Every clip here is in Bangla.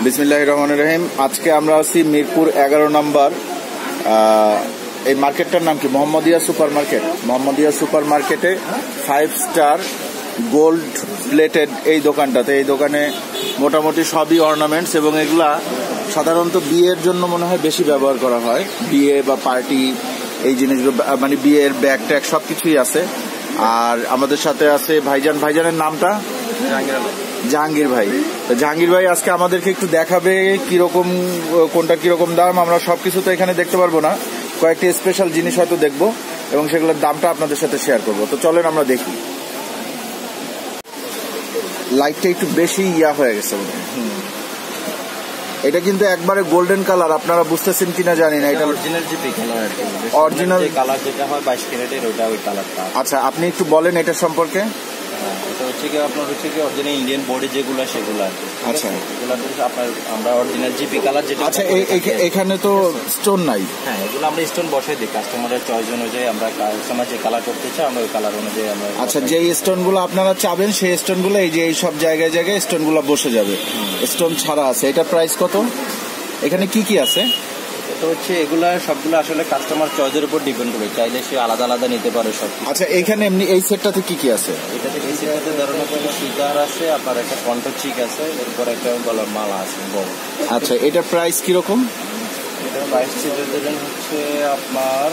বিসমিল্লাহির রহমানির রহিম। আজকে আমরা আছি মিরপুর 11 নম্বর। এই মার্কেটটার নাম কি? Mohammadia super market. Mohammadia super মার্কেটে 5 স্টার গোল্ড প্লেটেড এই দোকানটাতে। এই দোকানে মোটামুটি সবই অর্নামেন্টস এবং এগুলা সাধারণত বিয়ের জন্য মনে হয় বেশি ব্যবহার করা হয়। বিয়ে বা পার্টি এই জিনিসগুলো, মানে বিয়ের ব্যাগ ট্যাগ সব কিছুই আছে। আর আমাদের সাথে আছে ভাইজান। ভাইজানের নামটা? জাহাঙ্গীর ভাই। জাহাঙ্গীর ভাই আজকে আমাদেরকে একটু দেখাবে কিরকম, কোনটা কিরকম দাম। আমরা সবকিছু তো এখানে দেখতে পারবো না, কয়েকটি স্পেশাল জিনিস হয়তো দেখবো এবং সেগুলোর দামটা আপনাদের সাথে শেয়ার করবো। তো চলেন আমরা দেখি। লাইটটা একটু বেশি হয়ে গেছে। এটা কিন্তু একবারে গোল্ডেন কালার, আপনারা বুঝতেছেন কিনা জানি না। এটা original GP colour, original colour যেটা হয় 22 ক্যারেটের, ওটা ওই কালারটা। আচ্ছা, আপনি একটু বলেন এটা সম্পর্কে। এটা হচ্ছে কি আপনার হচ্ছে কি অরিজিনাল ইন্ডিয়ান বডি যেগুলো সেগুলো আর কি। আচ্ছা, এগুলো আপনার আমরা অরিজিনাল জিপি কালার যেটা। আচ্ছা, এখানে তো স্টোন নাই? হ্যাঁ, এগুলো আমরা স্টোন বসাই দিই কাস্টমারের চয়েস অনুযায়ী। আমরা কাস্টমার যে কালার করতে চাই আমরা ওই কালার অনুযায়ী আমরা। আচ্ছা, যে স্টোনগুলো আপনারা চাবেন সেই স্টোনগুলো এই যে এই সব জায়গায় জায়গায় স্টোনগুলো বসে যাবে। স্টোন ছাড়া আছে। এটা প্রাইস কত? এখানে কি কি আছে? এটা হচ্ছে এগুলা সবগুলো আসলে কাস্টমার চয়েসের উপর ডিপেন্ড করে, চাইলে সে আলাদা আলাদা নিতে পারে সব। আচ্ছা, এখানে এমনি এই সেটটাতে কি কি আছে? এটাতে এই সেটটাতে ধরুন আপনার সিতার আছে, আপনার একটা কণ্ঠ চিক আছে, এরপর একটা গলার মালা আছে বড়। আচ্ছা, এটার প্রাইস কিরকম? এটা 22 সিটের হচ্ছে আপনার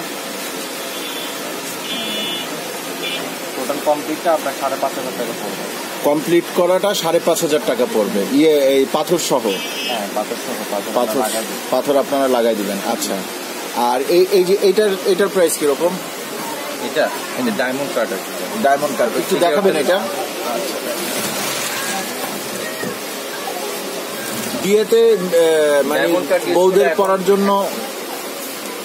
টোটাল কমপ্লিটটা আপনার 5,500 টাকা পড়বে। কমপ্লিট করাটা 5,500 টাকা পড়বে, এই পাথর সহ? হ্যাঁ, পাথর সহ। পাথর আপনারা লাগাই দিবেন। আচ্ছা, আর এই যে এটার প্রাইস কিরকম? এটা ডায়মন্ড কার্ড। ডায়মন্ড কার্ড একটু দেখাবেন এটা। বিয়েতে মানে বউদের পরার জন্য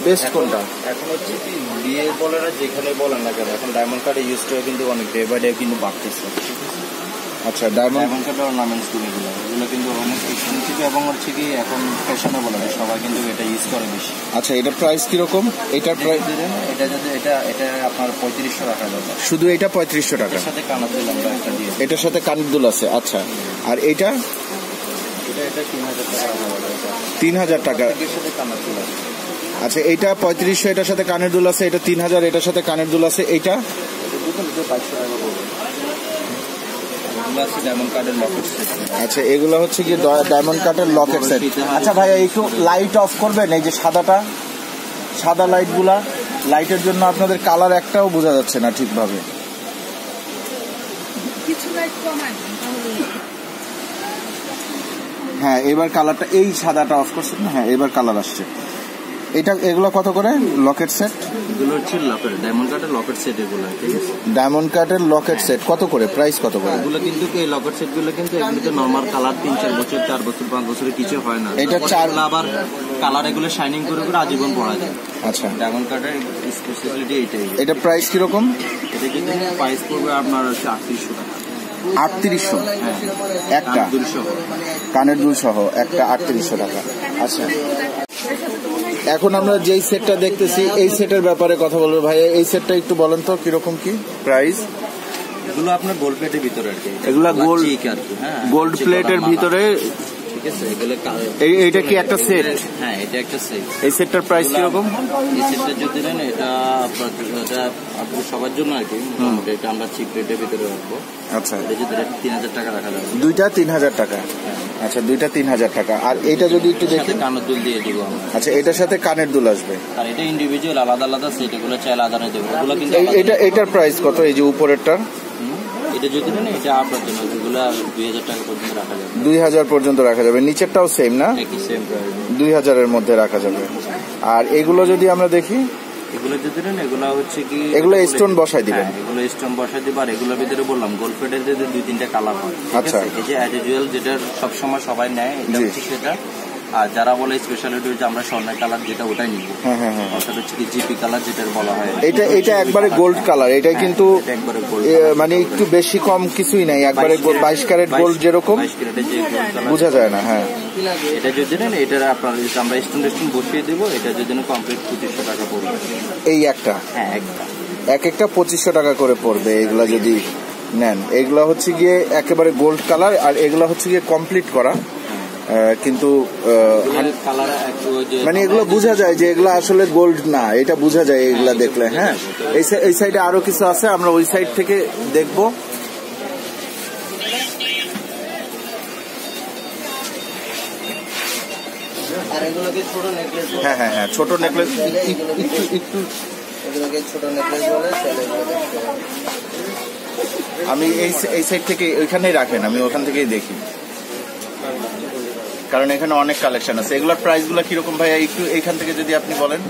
বেস্ট কোনটা? এখন হচ্ছে কি বিয়ে বলে না, যেখানে বলেন না কেন, এখন ডায়মন্ড কার্ডে ইউজ করে কিন্তু অনেক ডে বাই ডে কিন্তু বাড়তেছে। আচ্ছা, ডায়মন্ড কার্ডের অর্নামেন্টস এগুলো কিন্তু অনেক এক্সপেন্সিভ এবং হচ্ছে কি এখন ফ্যাশনেবল হয়, সবাই কিন্তু এটা ইউজ করে বেশি। আচ্ছা, এটার প্রাইস কিরকম? এটার প্রাইস এটা আপনার 3500 টাকা যাবে। শুধু এটা 3500 টাকা? এর সাথে কানের দুল আমরা একটা দিয়ে। এটার সাথে কানের দুল আছে। আচ্ছা, আর এটা? এটা 3000 টাকা। 3000 টাকা। এর সাথে কানের দুল আছে। আচ্ছা, এইটা 3500, এটার সাথে কানের দুল আছে। এটা 3000, এটার সাথে কানের দুল আছে। এইটা 2200 টাকা পড়বে। আচ্ছা, এগুলো হচ্ছে কি ডায়মন্ড কাটের লকেট সেট। আচ্ছা ভাইয়া, একটু লাইট অফ করবেন? এই যে সাদা লাইটগুলা, লাইটের জন্য আপনাদের কালার একটাও বোঝা যাচ্ছে না ঠিকভাবে। হ্যাঁ, এবার কালারটা, এই সাদাটা অফ করছেন না? হ্যাঁ, এবার কালার আসছে। এগুলো কত করে লকেট সেট? এগুলো হচ্ছে লকেট, ডায়মন্ড কাটের লকেট সেট এগুলো, ঠিক আছে? ডায়মন্ড কাটের লকেট সেট কত করে? প্রাইস কত করে? এগুলো কিন্তু এই লকেট সেট গুলো কিন্তু এগুলোতে নরমাল কালার 3-4 বছর, 4 বছর, 5 বছরের কিছু হয় না। এটা আবার কালার এগুলো শাইনিং করে আজীবন পরা যায়। আচ্ছা, ডায়মন্ড কাটের স্পেশালিটি এইটাই। এটা প্রাইস কিরকম? এটা কিন্তু প্রাইস পড়বে আপনার হচ্ছে 3800 টাকা। 3800? হ্যাঁ, একটা কানের দুল সহ একটা 3800 টাকা। আচ্ছা, এখন আমরা যেই সেটটা দেখতেছি এই সেটের ব্যাপারে কথা বলবো। ভাই, এই সেটটা একটু বলেন তো কিরকম কি প্রাইস? এগুলো আপনার গোল্ড প্লেটের ভিতরে আর কি। এগুলা গোল্ড আর কি। হ্যাঁ, গোল্ড প্লেটের ভিতরে, ঠিক আছে? এগুলো এইটা কি একটা সেট? হ্যাঁ, এটা একটা সেট। এই সেটটার প্রাইস কিরকম? এই সেটটা যদি নেন এটা আপনার সবার জন্য আর কি। এটা আমরা চিপ রেটের ভিতরে রাখবো। আচ্ছা, এটা যদি 3000 টাকা রাখা যাবে। দুইটা 3000 টাকা? আচ্ছা, দুইটা 3000 টাকা। আর এটা যদি একটু দেখি? কানের দুল দিয়ে দিব আমরা। আচ্ছা, এটার সাথে কানের দুল আসবে। আর এটা ইন্ডিভিজুয়াল আলাদা আলাদা সেট, এগুলো চাইলে আলাদা দেবো। এগুলো কিন্তু এটার প্রাইস কত? এই যে উপরেরটার? এটা যদি নেন এটা আপনার জন্য, এগুলো 2000 টাকা পর্যন্ত রাখা যাবে। 2000 পর্যন্ত রাখা যাবে। নিচেরটাও সেম না? একই সেম প্রাইস, 2000 এর মধ্যে রাখা যাবে। আর এগুলো যদি আমরা দেখি? এগুলো যদি নেন এগুলো হচ্ছে কি এগুলো স্টোন বসাই দিবেন? এগুলো স্টোন বসাই দিব। আর এগুলোর ভিতরে বললাম গোল্ড প্লেটের যে 2-3টা কালার হয়। আচ্ছা, এই যে অ্যাজ ইউজুয়াল যেটা সবসময় সবাই নেয়, এটা হচ্ছে সেটা। আর যারা বলে স্পেশালিটি হচ্ছে আমরা স্বর্ণের কালার যেটা, ওটাই নিব। অর্থাৎ হচ্ছে কি জিপি কালার যেটা বলা হয়। এটা একবারে গোল্ড কালার। এটা কিন্তু মানে একটু বেশি কম কিছুই নাই, একবারে 22 ক্যারেট গোল্ড যেরকম বোঝা যায় না। হ্যাঁ, এটা যদি নেন এটার আপনার আমরা স্টোন বসিয়ে দেবো। এটা যদি কমপ্লিট 2500 টাকা পড়বে এই একটা। হ্যাঁ, একটা 2500 টাকা করে পড়বে এগুলা যদি নেন। এগুলা হচ্ছে গিয়ে একেবারে গোল্ড কালার, আর এগুলা হচ্ছে গিয়ে কমপ্লিট করা। কিন্তু মানে এগুলো বোঝা যায় যে এগুলো আসলে গোল্ড না, এটা বোঝা যায় এগুলা দেখলে। হ্যাঁ, এই সাইডে আরো কিছু আছে, আমরা ওই সাইড থেকে দেখবো। হ্যাঁ হ্যাঁ হ্যাঁ, ছোট নেকলেস একটু আমি এই সাইড থেকে ওইখানেই রাখেন, আমি ওখান থেকেই দেখি, কারণ এখানে অনেক কালেকশন আছে। এগুলোর প্রাইস গুলো কিরকম ভাইয়া একটু এইখান থেকে যদি আপনি বলেন।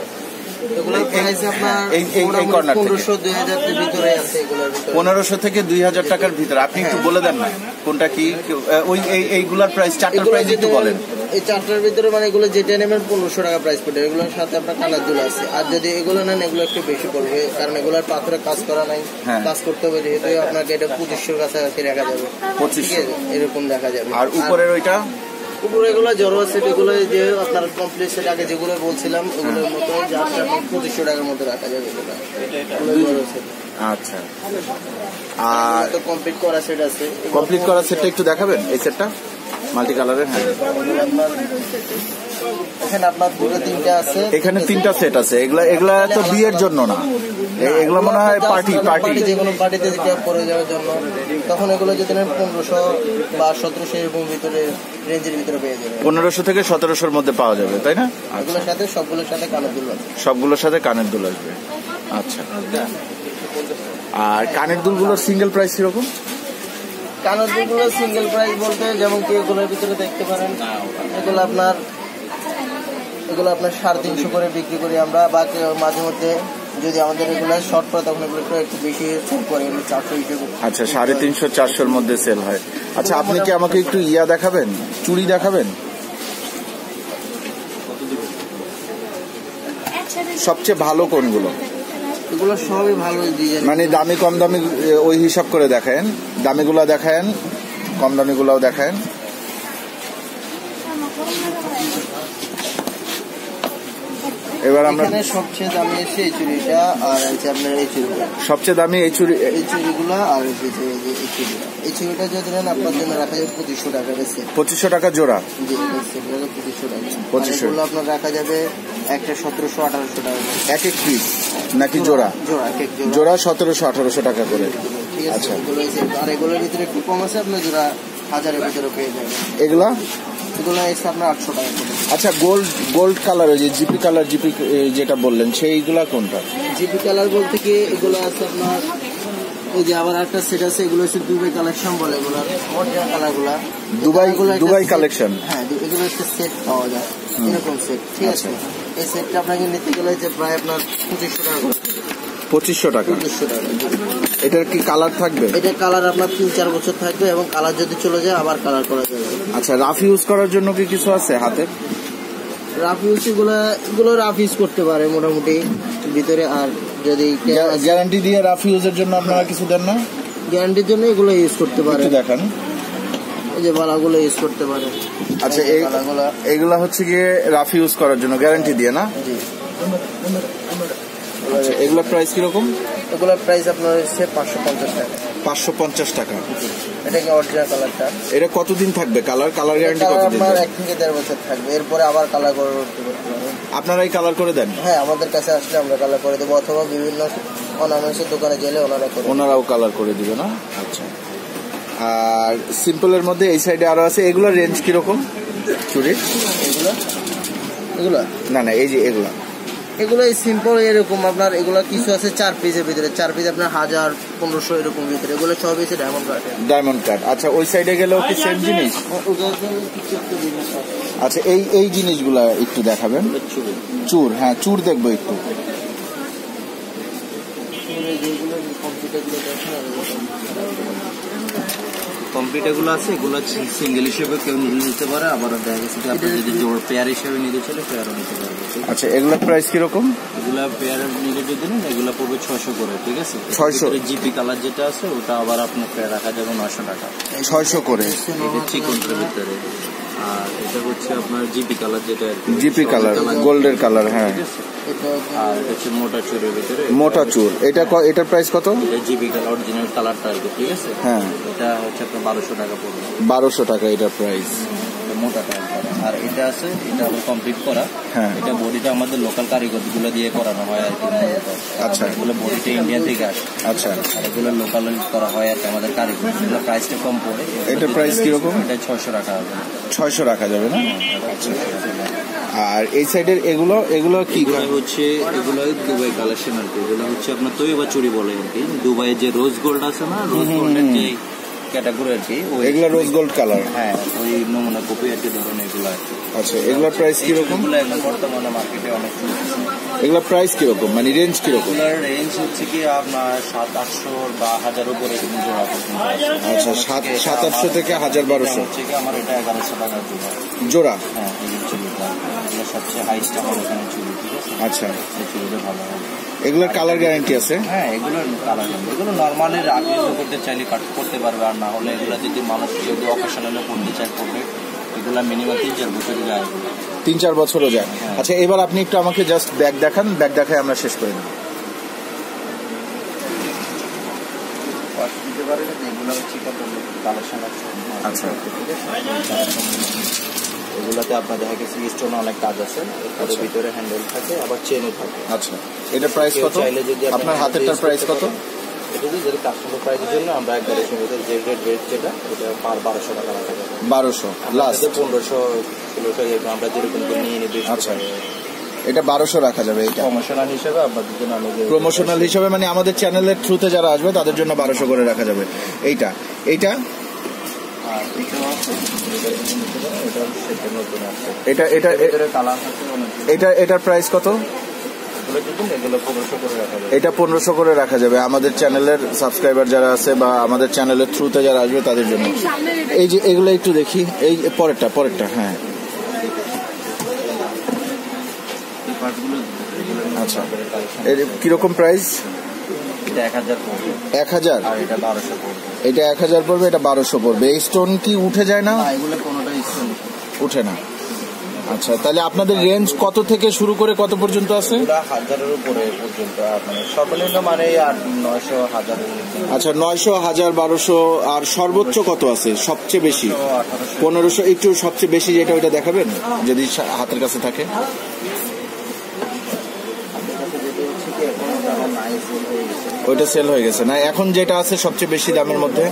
1500 থেকে 2000 টাকার ভিতরে। আপনি একটু বলে দেন না কোনটা কি এইগুলার প্রাইস, চারটার প্রাইস একটু বলেন। এই চারটার ভিতরে মানে এগুলো যেটা নেবেন 1500 টাকা প্রাইস পড়বে। এগুলোর সাথে আপনার কালার দুল আছে, আর যদি এগুলো নেন এগুলো একটু বেশি পড়বে, কারণ এগুলোর পাথরে কাজ করা নাই, কাজ করতে হবে, যেহেতু আপনাকে এটা 2500 কাছাকাছি রাখা যাবে, 2500 এরকম দেখা যাবে। আর উপরের ওইটা উপরে এগুলো জড়ো সেট, এগুলো যে আপনার কমপ্লিট সেট আগে যেগুলো বলছিলাম ওগুলোর মতো 2500 টাকার মতো রাখা যাবে। আচ্ছা, আর কমপ্লিট করা সেট আছে। কমপ্লিট করা সেটটা একটু দেখাবেন, এই সেটটা মাল্টি কালারের। হ্যাঁ, এখানে আপনার দুটো তিনটা আছে, এখানে 3টা সেট আছে। এগুলা তো বিয়ের জন্য না, এগুলো মনে হয় পার্টি যে কোনো পার্টিতে পরে যাওয়ার জন্য। তখন এগুলো যদি 1500 বা 1700 এরকম ভিতরে রেঞ্জের ভিতরে পেয়ে যাবে। 1500 থেকে 1700-র মধ্যে পাওয়া যাবে, তাই না? এগুলোর সাথে সবগুলোর সাথে কানের দুল আসবে। সবগুলোর সাথে কানের দুল আসবে। আচ্ছা, আর কানের দুলগুলোর সিঙ্গেল প্রাইস কিরকম? কানের দুলগুলো সিঙ্গেল প্রাইস বলতে যেমন কি এগুলোর ভিতরে দেখতে পারেন, এগুলো আপনার 350 করে বিক্রি করি আমরা, বা মাঝে মধ্যে যদি আমাদের এগুলো শর্ট পড়ে তখন এগুলো একটু বেশি সেল করে, 400 হিসেবে। আচ্ছা, 350-400-র মধ্যে সেল হয়। আচ্ছা, আপনি কি আমাকে একটু দেখাবেন, চুড়ি দেখাবেন? সবচেয়ে ভালো কোনগুলো? এগুলো সবই ভালো ডিজাইন, মানে দামি কম দামি ওই হিসাব করে দেখায়েন, দামিগুলা দেখায়েন, কম দামিগুলাও দেখায়েন। এবার আমরা সবচেয়ে দামি এসে এই চুড়িটা, আর আছে আপনার এই চুড়িটা সবচেয়ে দামি এই চুড়িগুলো, আর এই চুড়িটা। এই চুড়িটা যদি নেন আপনার জন্য রাখা যাবে 2500 টাকা। 2500 টাকা জোড়া? জি, 2500 টাকা। 2500 আপনার রাখা যাবে একটা 1700-1800 টাকা এক এক পিস, নাকি জোড়া? জোড়া 1700-1800 টাকা করে। আচ্ছা, আর এগুলোর ভিতরে একটু কম আছে, আপনার জোড়া 1000-এর ভিতরে পেয়ে যাবেন। এগুলো এসে আপনার 800 টাকা করে। আচ্ছা, গোল্ড কালার, ওই যে জিপি কালার, জিপি যেটা বললেন সেইগুলা কোনটা? জিপি কালার বলতে কি এগুলো আছে আপনার, ওই যে আবার একটা সেট আছে, এগুলো হচ্ছে দুবাই কালেকশন বলে, এগুলো অরিজিনাল কালারগুলো দুবাই কালেকশন। হ্যাঁ, এগুলো একটা সেট পাওয়া যায়, এরকম সেট, ঠিক আছে। এই সেটটা আপনাকে নিতে গেলে যে প্রায় আপনার 2500 টাকা করে। 2500 টাকা? 2500 টাকা। এটার কি কালার থাকবে? এটা কালার আপনার 3-4 বছর থাকবে, এবং কালার যদি চলে যায় আবার কালার করা যাবে। আচ্ছা, রাফ ইউজ করার জন্য কি কিছু আছে হাতের? রাফ ইউজ এগুলো রাফ ইউজ করতে পারে মোটামুটি ভিতরে। আর যদি গ্যারান্টি দিয়ে রাফ ইউজের জন্য আপনারা কিছু দেন না? গ্যারান্টির জন্য এগুলো ইউজ করতে পারে। দেখান, এই যে বালাগুলো ইউজ করতে পারে। আচ্ছা, এইগুলা হচ্ছে গিয়ে রাফ ইউজ করার জন্য গ্যারান্টি দিয়ে না? জি। আচ্ছা, এগুলোর প্রাইস কিরকম? এগুলোর প্রাইস আপনার হচ্ছে 550 টাকা। 550 টাকা। এটা কি অরিজিনাল কালারটা? এটা কতদিন থাকবে কালার গ্যারান্টি? কতদিন? 1 থেকে 1.5 বছর থাকবে, এরপরে আবার কালার করে করতে পারবেন। আপনারাই কালার করে দেন? হ্যাঁ, আমাদের কাছে আসলে আমরা কালার করে দেবো, অথবা বিভিন্ন অনামেন্সের দোকানে গেলে ওনারাও কালার করে দিবে না? আচ্ছা, আর সিম্পলের মধ্যে এই সাইডে আরো আছে, এগুলোর রেঞ্জ কিরকম চুরির? এগুলো না, এই যে এগুলো সিম্পল এরকম আপনার, এগুলো কিছু আছে 4 পিসের ভিতরে, 4 পিস আপনার 1000-1500 এরকম ভিতরে, এগুলো সব হচ্ছে ডায়মন্ড কাট। আচ্ছা, ওই সাইডে গেলেও কি সেম জিনিস? আচ্ছা, এই জিনিসগুলা একটু দেখাবেন। চুর, হ্যাঁ, চুর দেখবো একটু। কম্পিউটারগুলো আছে, এগুলো সিঙ্গেল হিসেবে কেউ নিতে পারে, আবার দেখা গেছে আপনি যদি জোড় পেয়ার হিসেবে নিতে চলে পেয়ারও নিতে পারবে। আচ্ছা, এগুলোর প্রাইস কিরকম? এগুলা পেয়ার নিলে যদি নেন এগুলো পড়বে 600 করে, ঠিক আছে। 600। জিপি কালার যেটা আছে ওটা আবার আপনার পেয়ার রাখা যাবে 900 টাকা। 600 করে? এটা চিকনের ভিতরে। আর এটা হচ্ছে আপনার জিপি কালার, যেটা জিপি কালার, গোল্ডের কালার। হ্যাঁ, আর এটা হচ্ছে মোটা চুরের ভিতরে। মোটা চুর, এটার প্রাইস কত? এটা জিপি কালার, অরিজিনাল কালারটা আর কি, ঠিক আছে। হ্যাঁ, এটা হচ্ছে আপনার 1200 টাকা পড়বে। 1200 টাকা এটার প্রাইস, মোটাটা। বডিটা আছে এটা আবার কমপ্লিট করা। এটা বডিটা আমাদের লোকাল কারিগর গুলো দিয়ে করানো হয় আর কি। আচ্ছা, এগুলো বডিটা ইন্ডিয়া থেকে আসে। আচ্ছা, আর এগুলো লোকাল করা হয় আর কি আমাদের কারিগর। এগুলো প্রাইসটা কম পড়ে। এটা প্রাইস কিরকম? এটা 600 রাখা হবে। 600 রাখা যাবে না? আচ্ছা। আর এই সাইডের এগুলো কি হচ্ছে? এগুলো দুবাই কালেকশন আর কি। এগুলো হচ্ছে আপনার তৈবা চুরি বলে আর কি। দুবাইয়ের যে রোজ গোল্ড আছে না, রোজ গোল্ডের যে ক্যাটাগরি আর কি, এগুলো রোজ গোল্ড কালার। হ্যাঁ, ওই নমুনা কপি আর কি ধরনের এগুলো আর কি। আচ্ছা, এগুলোর প্রাইস কিরকম? এগুলো এখন বর্তমানে মার্কেটে অনেক চলছে। এগুলোর প্রাইস কিরকম, মানে রেঞ্জ কিরকম? এগুলোর রেঞ্জ হচ্ছে কি আপনার 700-800 বা 1000 উপরে জোড়া পর্যন্ত। আচ্ছা, 700-800 থেকে 1000-1200 হচ্ছে কি আমার এটা 1100 টাকা জোড়া। হ্যাঁ, এই চুড়িটা এগুলো সবচেয়ে হাইস্ট আমার এখানে চুড়ি, ঠিক আছে? আচ্ছা, এই চুড়িটা ভালো হবে। এগুলোর কালার গ্যারান্টি আছে? হ্যাঁ, এগুলোর কালার গ্যারান্টি। এগুলো নর্মালি রাখলে করতে চাইলে কাট করতে পারবে, আর না হলে এগুলো যদি মানুষ যদি অকেশনালে করতে চায় করবে। এগুলো মিনিমাম 3-4 বছরই যায়। 3-4 বছরও যায়। আচ্ছা, এবার আপনি একটু আমাকে জাস্ট ব্যাগ দেখান, ব্যাগ দেখায় আমরা শেষ করে দেব। এগুলো হচ্ছে কালেকশন আছে। আচ্ছা, এগুলোতে আপনার দেখা গেছে স্টোন অনেক কাজ আছে, এর ভিতরে হ্যান্ডেল থাকে, আবার চেনও থাকে। আচ্ছা, এটা প্রাইস কত? আপনার হাতেরটার প্রাইস কত? এটা যদি কাস্টমার প্রাইসের জন্য আমরা একবারে সীমিত যে রেট যেটা এটা 1200 টাকা রাখা যাবে। 1200 লাস্ট, 1500 আমরা যেরকম নিয়ে নিই। আচ্ছা, এটা 1200 রাখা যাবে। এটা প্রমোশনাল হিসেবে আপনাদের জন্য প্রমোশনাল হিসেবে, মানে আমাদের চ্যানেলের থ্রুতে যারা আসবে তাদের জন্য 1200 করে রাখা যাবে। এইটা এটার প্রাইস কত? এটা 1500 করে রাখা যাবে আমাদের চ্যানেলের সাবস্ক্রাইবার যারা আছে বা আমাদের চ্যানেলের থ্রুতে যারা আসবে তাদের জন্য। এই যে এগুলো একটু দেখি, এই পরেরটা। হ্যাঁ, আচ্ছা, এর কিরকম প্রাইস? এটা 1000 পড়বে। 1000? আর এটা 1200 পড়বে। এটা 1000 পড়বে, এটা 1200 পড়বে। এই স্টোন কি উঠে যায় না? এগুলো কোনোটাই স্টোন উঠে না। আচ্ছা, তাহলে আপনাদের রেঞ্জ কত থেকে শুরু করে কত পর্যন্ত আছে? 1000-এর উপরে পর্যন্ত, মানে সর্বনিম্ন মানে 900-1000। আচ্ছা, 900, 1000, 1200। আর সর্বোচ্চ কত আছে সবচেয়ে বেশি? 1500। একটু সবচেয়ে বেশি যেটা ওইটা দেখাবেন যদি হাতের কাছে থাকে। ওইটা সেল হয়ে গেছে না? এখন যেটা আছে সবচেয়ে বেশি দামের মধ্যে?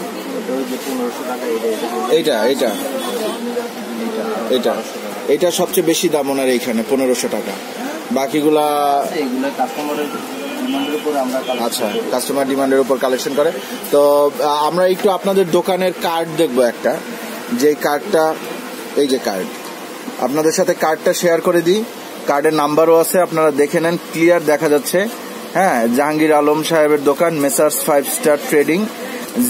এটা সবচেয়ে বেশি দাম ওনার এইখানে 1500 টাকা। বাকিগুলা আচ্ছা, কাস্টমার ডিমান্ডের উপর কালেকশন করে। তো আমরা একটু আপনাদের দোকানের কার্ড দেখবো একটা, যে কার্ডটা, এই যে কার্ড, আপনাদের সাথে কার্ডটা শেয়ার করে দিই। কার্ডের নাম্বারও আছে, আপনারা দেখে নেন, ক্লিয়ার দেখা যাচ্ছে। হ্যাঁ, জাহাঙ্গীর আলম সাহেবের দোকান, মেসার্স 5 স্টার ট্রেডিং,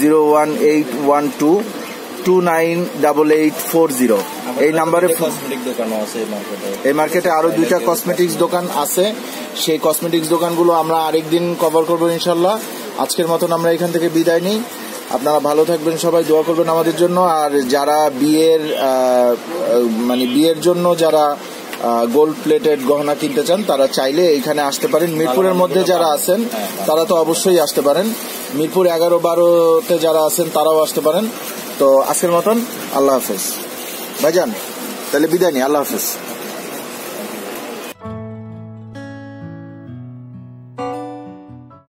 01812298840। এই নাম্বারে এই মার্কেটে আরো 2টা কসমেটিক্স দোকান আছে। সেই কসমেটিক্স দোকানগুলো আমরা আরেকদিন কভার করবো ইনশাল্লাহ। আজকের মতন আমরা এখান থেকে বিদায় নিই। আপনারা ভালো থাকবেন, সবাই দোয়া করবেন আমাদের জন্য। আর যারা বিয়ের জন্য যারা গোল্ড প্লেটেড গহনা কিনতে চান তারা চাইলে এইখানে আসতে পারেন। মিরপুরের মধ্যে যারা আছেন তারা তো অবশ্যই আসতে পারেন। মিরপুর 11-12-তে যারা আছেন তারাও আসতে পারেন। তো আজকের মতন আল্লাহ হাফেজ ভাইজান, তাহলে বিদায় নি। আল্লাহ হাফেজ।